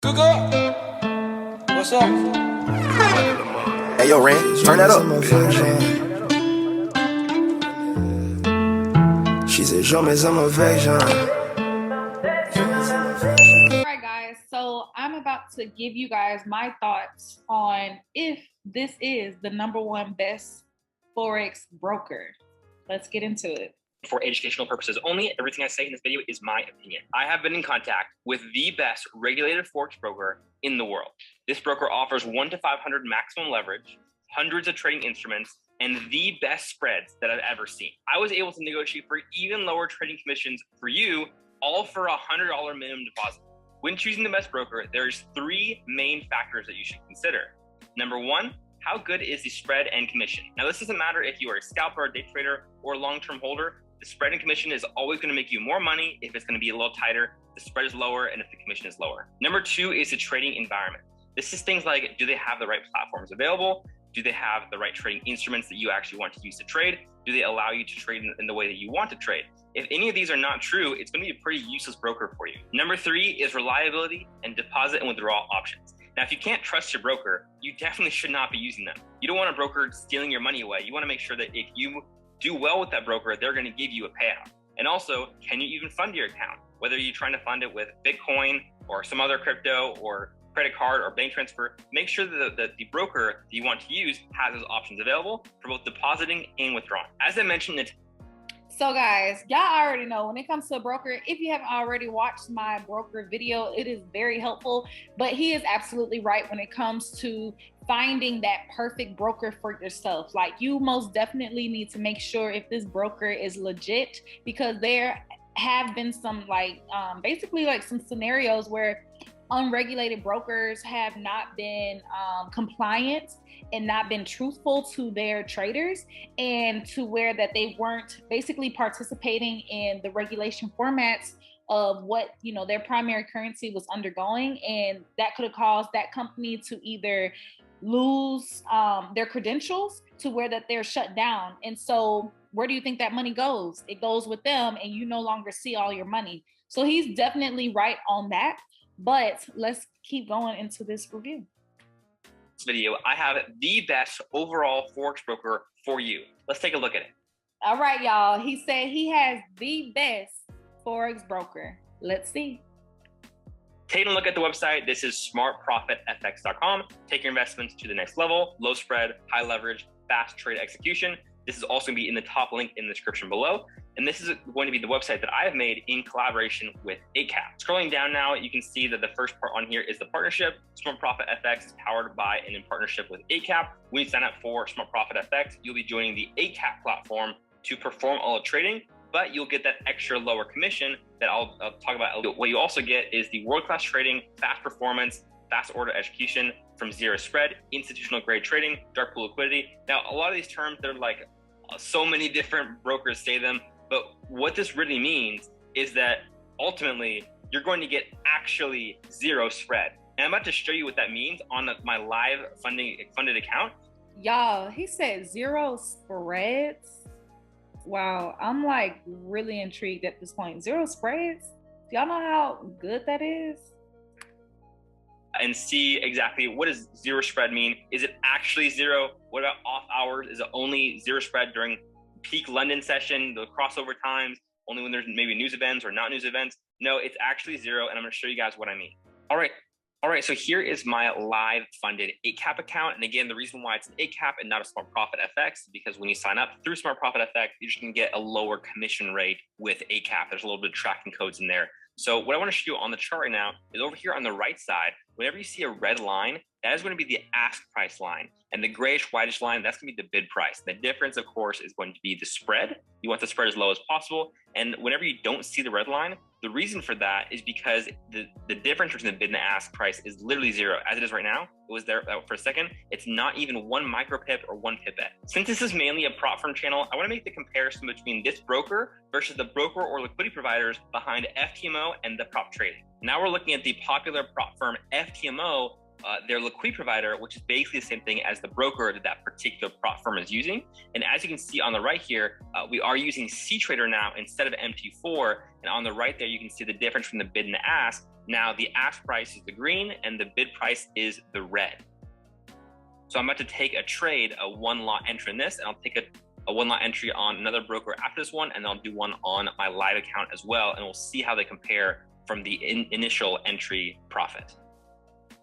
Good. What's up? Hey, yo, Ren, turn that up. She said, show me some affection. Alright guys, so I'm about to give you guys my thoughts on if this is the #1 best Forex broker. Let's get into it. For educational purposes only, everything I say in this video is my opinion. I have been in contact with the best regulated Forex broker in the world. This broker offers 1 to 500 maximum leverage, hundreds of trading instruments, and the best spreads that I've ever seen. I was able to negotiate for even lower trading commissions for you, all for a $100 minimum deposit. When choosing the best broker, there's 3 main factors that you should consider. Number 1, how good is the spread and commission? Now, this doesn't matter if you are a scalper, a day trader, or a long-term holder. The spread and commission is always going to make you more money if it's going to be a little tighter, the spread is lower, and if the commission is lower. Number 2 is the trading environment. This is things like, do they have the right platforms available? Do they have the right trading instruments that you actually want to use to trade? Do they allow you to trade in the way that you want to trade? If any of these are not true, it's going to be a pretty useless broker for you. Number 3 is reliability and deposit and withdrawal options. Now, if you can't trust your broker, you definitely should not be using them. You don't want a broker stealing your money away. You want to make sure that if you do well with that broker, they're going to give you a payout. And also, can you even fund your account? Whether you're trying to fund it with Bitcoin or some other crypto or credit card or bank transfer, make sure that the broker that you want to use has those options available for both depositing and withdrawing. As I mentioned, So guys, y'all already know when it comes to a broker, if you haven't already watched my broker video, it is very helpful, but he is absolutely right when it comes to finding that perfect broker for yourself. Like, you most definitely need to make sure if this broker is legit, because there have been some basically some scenarios where unregulated brokers have not been compliant and not been truthful to their traders, and to where that they weren't basically participating in the regulation formats of what their primary currency was undergoing, and that could have caused that company to either lose their credentials to where that they're shut down. And so where do you think that money goes? It goes with them, and you no longer see all your money. So he's definitely right on that. But let's keep going into this review. This video, I have the best overall Forex broker for you. Let's take a look at it. All right, y'all. He said he has the best Forex broker. Let's see. Taking a look at the website, this is smartprofitfx.com. Take your investments to the next level: low spread, high leverage, fast trade execution. This is also going to be in the top link in the description below. And this is going to be the website that I have made in collaboration with 8cap. Scrolling down now, you can see that the first part on here is the partnership. Smart Profit FX is powered by and in partnership with 8cap. When you sign up for Smart Profit FX, you'll be joining the 8cap platform to perform all the trading, but you'll get that extra lower commission that I'll talk about. What you also get is the world-class trading, fast performance, fast order execution from zero spread, institutional grade trading, dark pool liquidity. Now, a lot of these terms, they're like so many different brokers say them, but what this really means is that ultimately you're going to get actually zero spread. And I'm about to show you what that means on my live funded account. Y'all, he said zero spreads. Wow, I'm like really intrigued at this point. Zero spreads? Do y'all know how good that is? And see exactly what does zero spread mean. Is it actually zero? What about off hours? Is it only zero spread during peak London session, the crossover times, only when there's maybe news events or not news events? No, it's actually zero, and I'm going to show you guys what I mean. All right, so here is my live funded 8cap account. And again, the reason why it's an 8cap and not a Smart Profit FX is because when you sign up through Smart Profit FX, you're just going to get a lower commission rate with 8cap. There's a little bit of tracking codes in there. So what I want to show you on the chart right now is over here on the right side, whenever you see a red line, that is going to be the ask price line. And the grayish, whitish line, that's going to be the bid price. The difference, of course, is going to be the spread. You want the spread as low as possible. And whenever you don't see the red line, the reason for that is because the difference between the bid and the ask price is literally zero. As it is right now, it was there for a second. It's not even 1 micro pip or 1 pipette. Since this is mainly a prop firm channel, I want to make the comparison between this broker versus the broker or liquidity providers behind FTMO and the prop trading. Now we're looking at the popular prop firm FTMO, their liquidity provider, which is basically the same thing as the broker that that particular prop firm is using. And as you can see on the right here, we are using C Trader now instead of MT4. And on the right there, you can see the difference from the bid and the ask. Now the ask price is the green and the bid price is the red. So I'm about to take a trade, a one lot entry in this, and I'll take a one lot entry on another broker after this one, and I'll do one on my live account as well, and we'll see how they compare from the initial entry profit.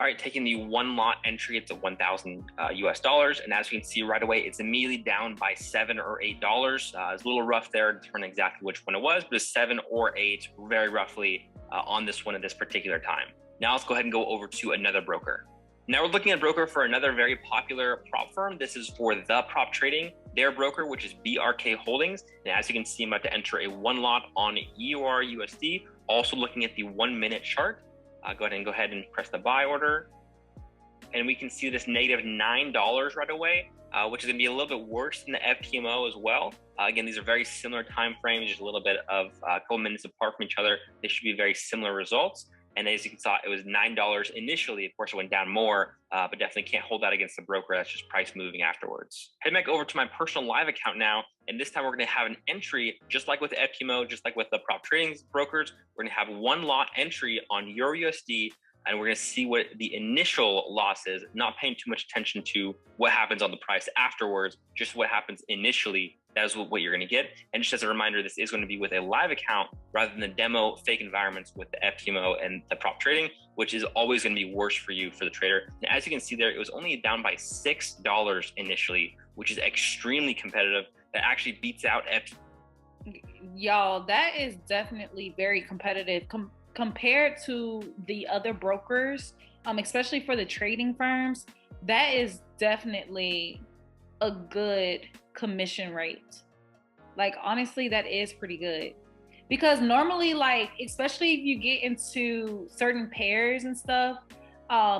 All right, taking the one lot entry, it's at 1,000 US dollars. And as you can see right away, it's immediately down by $7 or $8. It's a little rough there to determine exactly which one it was, but it's 7 or 8 very roughly on this one at this particular time. Now let's go ahead and go over to another broker. Now we're looking at a broker for another very popular prop firm. This is for The Prop Trading, their broker, which is BRK Holdings. And as you can see, I'm about to enter a one lot on EUR USD, also looking at the 1 minute chart. Go ahead and press the buy order. And we can see this negative $9 right away, which is gonna be a little bit worse than the FTMO as well. Again, these are very similar time frames, just a little bit of a couple minutes apart from each other. They should be very similar results. And as you can see, it was $9 initially. Of course, it went down more, but definitely can't hold that against the broker. That's just price moving afterwards. Head back over to my personal live account now. And this time we're going to have an entry, just like with the FTMO, just like with the prop trading brokers. We're going to have one lot entry on Euro USD, and we're going to see what the initial loss is, not paying too much attention to what happens on the price afterwards, just what happens initially. That is what you're going to get. And just as a reminder, this is going to be with a live account rather than the demo fake environments with the FTMO and the prop trading, which is always going to be worse for you, for the trader. And as you can see there, it was only down by $6 initially, which is extremely competitive. That actually beats out Y'all, that is definitely very competitive compared to the other brokers, especially for the trading firms. That is definitely a good commission rate. Like, honestly, that is pretty good, because normally, like, especially if you get into certain pairs and stuff,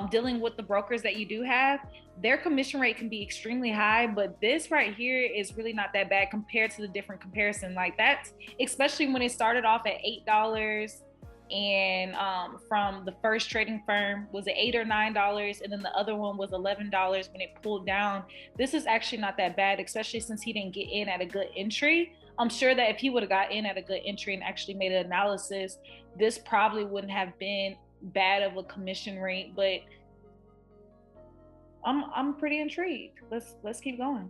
dealing with the brokers that you do have, their commission rate can be extremely high, but this right here is really not that bad compared to the different comparison. Like, that's especially when it started off at $8, and from the first trading firm was at $8 or $9, and then the other one was $11 when it pulled down. This is actually not that bad, especially since he didn't get in at a good entry. I'm sure that if he would have got in at a good entry and actually made an analysis, this probably wouldn't have been bad of a commission rate. But I'm pretty intrigued. Let's keep going.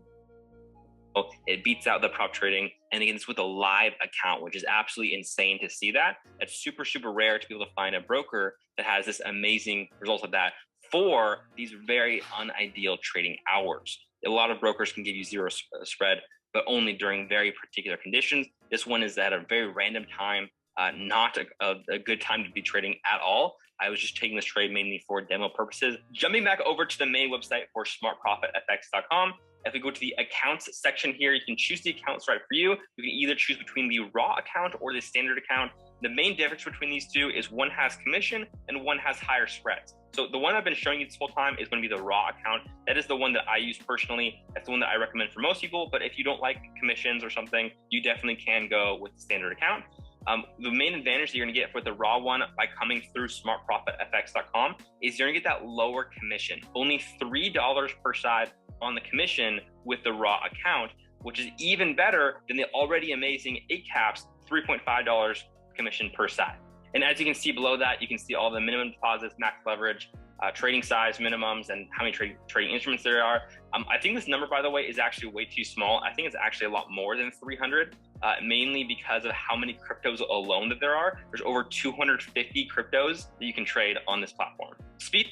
It beats out the prop trading. And again, it's with a live account, which is absolutely insane to see that. It's super, super rare to be able to find a broker that has this amazing result of that for these very unideal trading hours. A lot of brokers can give you zero spread, but only during very particular conditions. This one is at a very random time, not a good time to be trading at all. I was just taking this trade mainly for demo purposes. Jumping back over to the main website for smartprofitfx.com. If we go to the accounts section here, you can choose the accounts right for you. You can either choose between the raw account or the standard account. The main difference between these two is one has commission and one has higher spreads. So the one I've been showing you this whole time is going to be the raw account. That is the one that I use personally. That's the one that I recommend for most people. But if you don't like commissions or something, you definitely can go with the standard account. The main advantage that you're going to get for the raw one by coming through smartprofitfx.com is you're going to get that lower commission, only $3 per side on the commission with the raw account, which is even better than the already amazing 8 caps, $3.5 commission per side. And as you can see below that, you can see all the minimum deposits, max leverage, trading size minimums, and how many trading instruments there are. I think this number, by the way, is actually way too small. I think it's actually a lot more than 300, mainly because of how many cryptos alone that there are. There's over 250 cryptos that you can trade on this platform. Speed.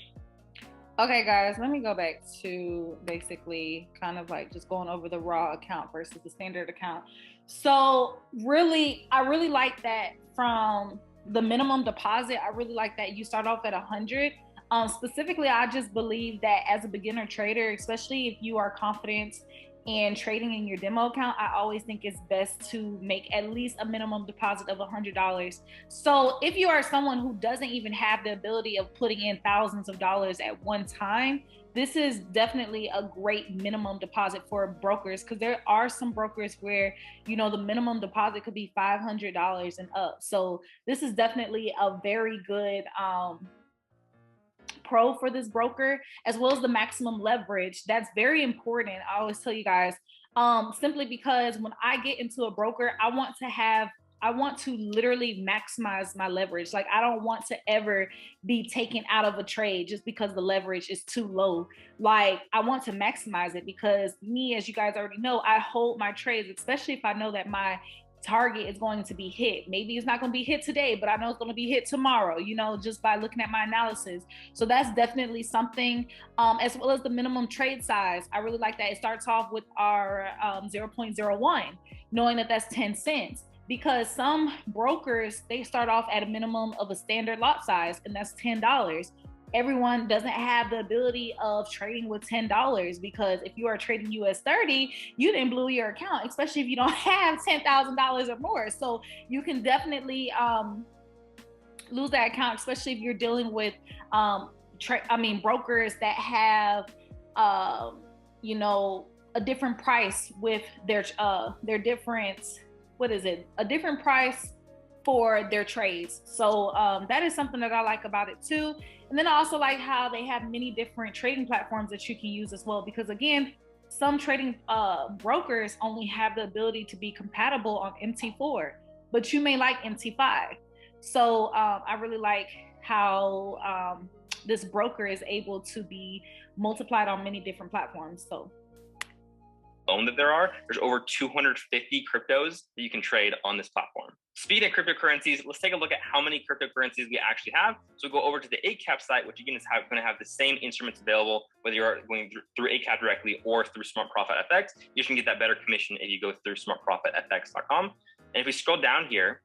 Okay, guys, let me go back to basically kind of like just going over the raw account versus the standard account. So really, I really like that from the minimum deposit. I really like that you start off at 100. Specifically, I just believe that as a beginner trader, especially if you are confident in trading in your demo account, I always think it's best to make at least a minimum deposit of $100. So if you are someone who doesn't even have the ability of putting in thousands of dollars at one time, this is definitely a great minimum deposit for brokers, because there are some brokers where, you know, the minimum deposit could be $500 and up. So this is definitely a very good pro for this broker, as well as the maximum leverage. That's very important. I always tell you guys, simply because when I get into a broker, I want to have I want to literally maximize my leverage. Like, I don't want to ever be taken out of a trade just because the leverage is too low. Like, I want to maximize it because me, as you guys already know, I hold my trades, especially if I know that my target is going to be hit. Maybe it's not going to be hit today, but I know it's going to be hit tomorrow, you know, just by looking at my analysis. So that's definitely something, as well as the minimum trade size. I really like that. It starts off with our 0.01, knowing that that's 10 cents. Because some brokers, they start off at a minimum of a standard lot size, and that's $10. Everyone doesn't have the ability of trading with $10, because if you are trading US 30, you didn't blow your account, especially if you don't have $10,000 or more. So you can definitely lose that account, especially if you're dealing with brokers that have you know, a different price with their different, a different price for their trades. So that is something that I like about it too. And then I also like how they have many different trading platforms that you can use as well, because again, some trading brokers only have the ability to be compatible on MT4, but you may like MT5. So I really like how this broker is able to be multiplied on many different platforms. So that there's over 250 cryptos that you can trade on this platform. Speaking of cryptocurrencies, let's take a look at how many cryptocurrencies we actually have. So we'll go over to the ACAP site, which again is going to have the same instruments available, whether you're going through ACAP directly or through Smart Profit FX. You can get that better commission if you go through smartprofitfx.com. And if we scroll down here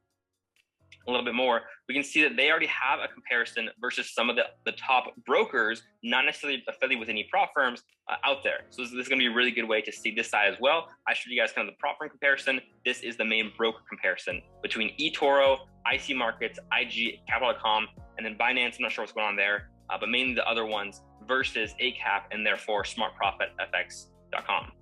a little bit more, we can see that they already have a comparison versus some of the top brokers, not necessarily affiliated with any prop firms out there. So this is going to be a really good way to see this side as well. I showed you guys kind of the prop firm comparison. This is the main broker comparison between eToro, IC Markets, IG, Capital.com, and then Binance. I'm not sure what's going on there, but mainly the other ones versus ACAP and therefore smartprofitfx.com.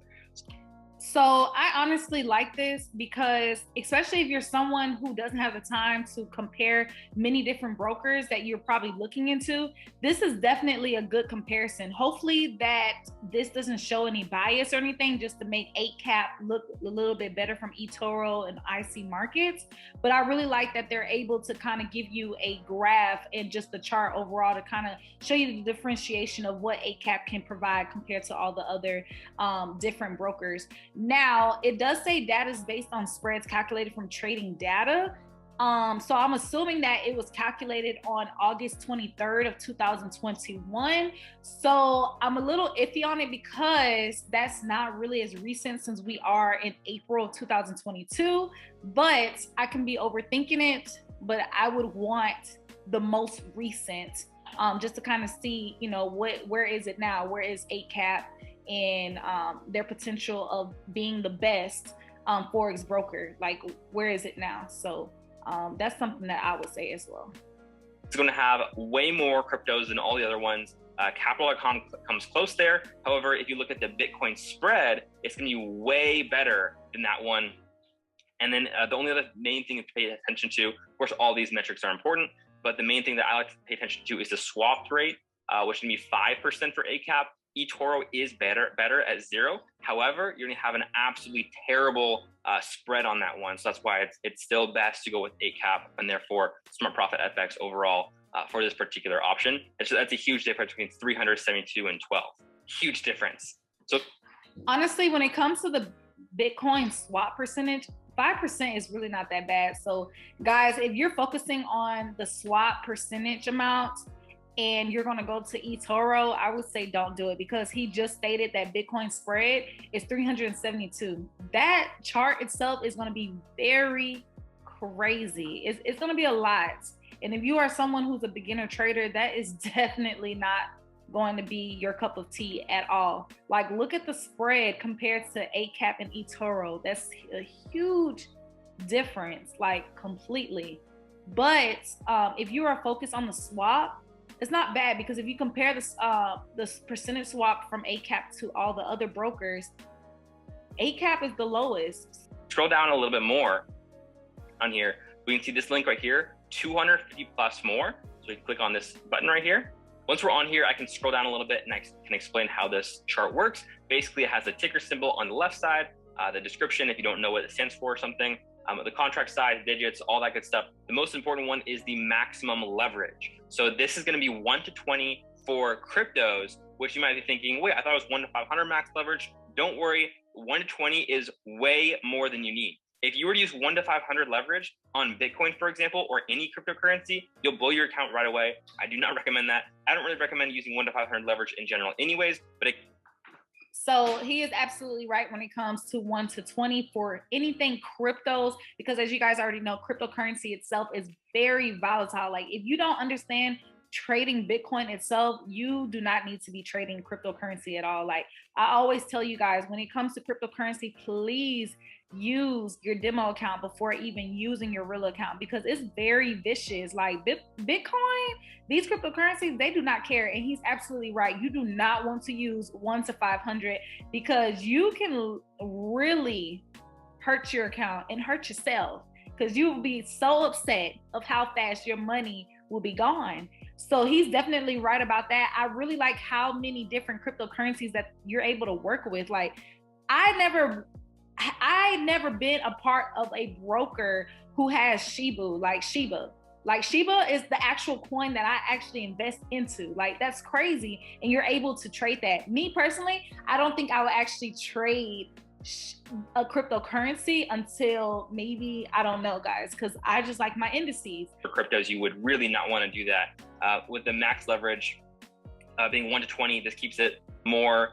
So I honestly like this because, especially if you're someone who doesn't have the time to compare many different brokers that you're probably looking into, this is definitely a good comparison. Hopefully that this doesn't show any bias or anything, just to make 8cap look a little bit better from eToro and IC Markets. But I really like that they're able to kind of give you a graph and just the chart overall to kind of show you the differentiation of what 8cap can provide compared to all the other different brokers. Now, it does say data is based on spreads calculated from trading data. So I'm assuming that it was calculated on August 23rd of 2021. So I'm a little iffy on it because that's not really as recent, since we are in April of 2022. But I can be overthinking it, but I would want the most recent, just to kind of see, you know, where is it now? Where is 8cap? And their potential of being the best Forex broker, like where is it now? So that's something that I would say as well. It's going to have way more cryptos than all the other ones. Capital.com comes close there. However, if you look at the Bitcoin spread, it's going to be way better than that one. And then the only other main thing to pay attention to, of course, all these metrics are important, but the main thing that I like to pay attention to is the swap rate, which can be 5% for ACAP. eToro is better at 0. However, you're going to have an absolutely terrible spread on that one. So that's why it's still best to go with ACAP and therefore Smart Profit FX overall for this particular option. And so that's a huge difference between 372 and 12. Huge difference. So honestly, when it comes to the Bitcoin swap percentage, 5% is really not that bad. So guys, if you're focusing on the swap percentage amount, and you're going to go to eToro, I would say don't do it, because he just stated that Bitcoin spread is 372. That chart itself is going to be very crazy. It's going to be a lot. And if you are someone who's a beginner trader, that is definitely not going to be your cup of tea at all. Like, look at the spread compared to ACAP and eToro. That's a huge difference, like completely. But if you are focused on the swap, it's not bad, because if you compare this percentage swap from ACAP to all the other brokers, ACAP is the lowest. Scroll down a little bit more on here. We can see this link right here, 250 plus more. So we can click on this button right here. Once we're on here, I can scroll down a little bit and I can explain how this chart works. Basically, it has a ticker symbol on the left side, the description if you don't know what it stands for or something, the contract size, digits, all that good stuff. The most important one is the maximum leverage. So this is going to be 1 to 20 for cryptos, which you might be thinking, wait, I thought it was 1 to 500 max leverage. Don't worry, 1 to 20 is way more than you need. If you were to use 1 to 500 leverage on Bitcoin, for example, or any cryptocurrency, you'll blow your account right away. I do not recommend that. I don't really recommend using 1 to 500 leverage in general anyways, but so he is absolutely right when it comes to 1 to 20 for anything cryptos, because as you guys already know, cryptocurrency itself is very volatile. Like if you don't understand trading Bitcoin itself, you do not need to be trading cryptocurrency at all. Like I always tell you guys, when it comes to cryptocurrency, please use your demo account before even using your real account, because it's very vicious. Like Bitcoin, these cryptocurrencies, they do not care. And he's absolutely right. You do not want to use 1 to 500 because you can really hurt your account and hurt yourself, because you will be so upset of how fast your money will be gone. So he's definitely right about that. I really like how many different cryptocurrencies that you're able to work with. Like I never been a part of a broker who has Shiba. Like Shiba is the actual coin that I actually invest into. Like that's crazy. And you're able to trade that. Me personally, I don't think I would actually trade a cryptocurrency until maybe, I don't know guys, because I just like my indices. For cryptos, you would really not want to do that. With the max leverage being 1 to 20, this keeps it more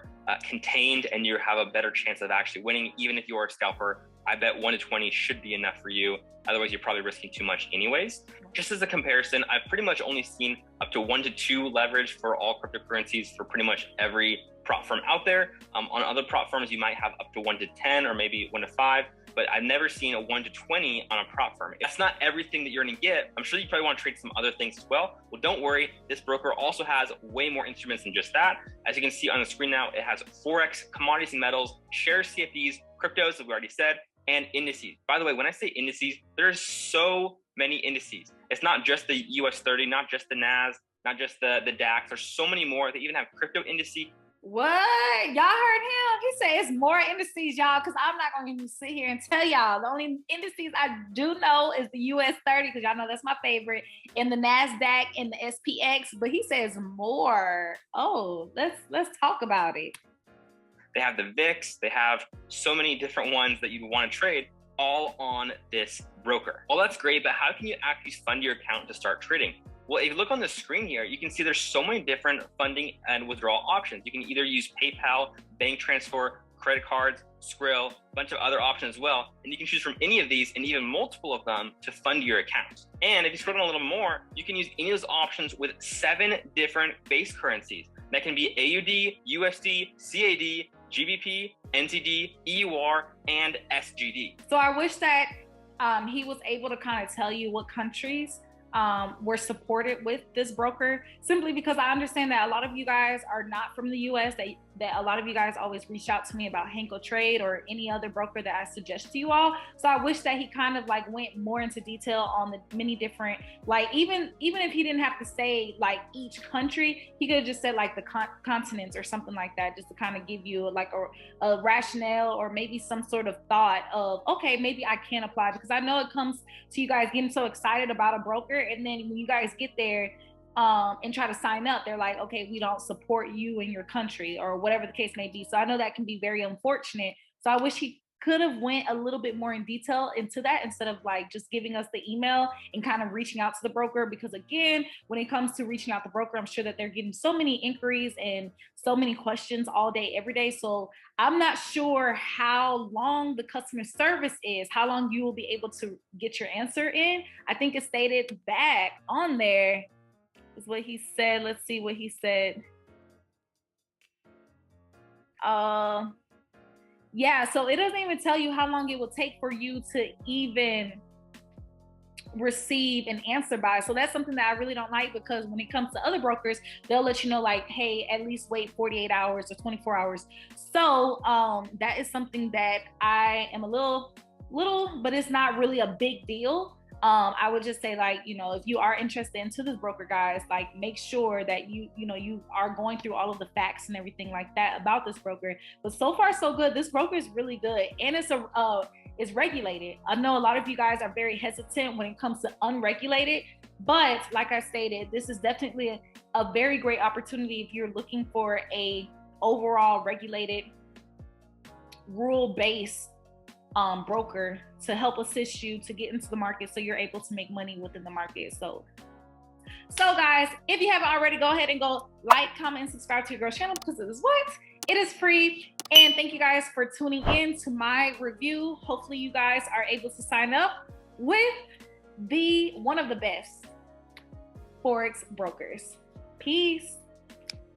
contained, and you have a better chance of actually winning. Even if you are a scalper, I bet 1 to 20 should be enough for you. Otherwise, you're probably risking too much anyways. Just as a comparison, I've pretty much only seen up to 1 to 2 leverage for all cryptocurrencies for pretty much every prop firm out there. On other prop firms, you might have up to 1 to 10 or maybe 1 to 5, but I've never seen a 1 to 20 on a prop firm. That's not everything that you're gonna get. I'm sure you probably want to trade some other things as well. Well, don't worry, this broker also has way more instruments than just that. As you can see on the screen now, it has Forex, commodities and metals, shares, CFDs, cryptos, as we already said, and indices. By the way, when I say indices, there's so many indices. It's not just the US 30, not just the NAS, not just the DAX. There's so many more. They even have crypto indices. What? Y'all heard him? He said it's more indices, y'all, because I'm not going to sit here and tell y'all. The only indices I do know is the US 30, because y'all know that's my favorite, and the NASDAQ and the SPX, but he says more. Oh, let's talk about it. They have the VIX. They have so many different ones that you want to trade, all on this broker. Well, that's great, but how can you actually fund your account to start trading? Well, if you look on the screen here, you can see there's so many different funding and withdrawal options. You can either use PayPal, bank transfer, credit cards, Skrill, a bunch of other options as well. And you can choose from any of these and even multiple of them to fund your account. And if you scroll down a little more, you can use any of those options with 7 different base currencies. That can be AUD, USD, CAD, GBP, NZD, EUR, and SGD. So I wish that he was able to kind of tell you what countries were supported with this broker, simply because I understand that a lot of you guys are not from the US, that a lot of you guys always reach out to me about Henkel Trade or any other broker that I suggest to you all. So I wish that he kind of like went more into detail on the many different, like even if he didn't have to say like each country, he could have just said like the continents or something like that, just to kind of give you like a rationale or maybe some sort of thought of, okay, maybe I can apply, because I know it comes to you guys getting so excited about a broker, and then when you guys get there and try to sign up, they're like, okay, we don't support you in your country, or whatever the case may be. So I know that can be very unfortunate. So I wish he could have went a little bit more in detail into that, instead of like just giving us the email and kind of reaching out to the broker. Because again, when it comes to reaching out to the broker, I'm sure that they're getting so many inquiries and so many questions all day, every day. So I'm not sure how long the customer service is, how long you will be able to get your answer in. I think it stated back on there is what he said. Let's see what he said. Yeah, so it doesn't even tell you how long it will take for you to even receive an answer by. So that's something that I really don't like, because when it comes to other brokers, they'll let you know like, hey, at least wait 48 hours or 24 hours. So that is something that I am a little, but it's not really a big deal. I would just say, like, you know, if you are interested into this broker, guys, like make sure that you are going through all of the facts and everything like that about this broker. But so far so good. This broker is really good, and is regulated. I know a lot of you guys are very hesitant when it comes to unregulated, but like I stated, this is definitely a very great opportunity if you're looking for a overall regulated, rule-based broker to help assist you to get into the market so you're able to make money within the market. So guys, if you haven't already, go ahead and go like, comment, and subscribe to your girl's channel because it is what? It is free. And thank you guys for tuning in to my review. Hopefully you guys are able to sign up with one of the best Forex brokers. Peace.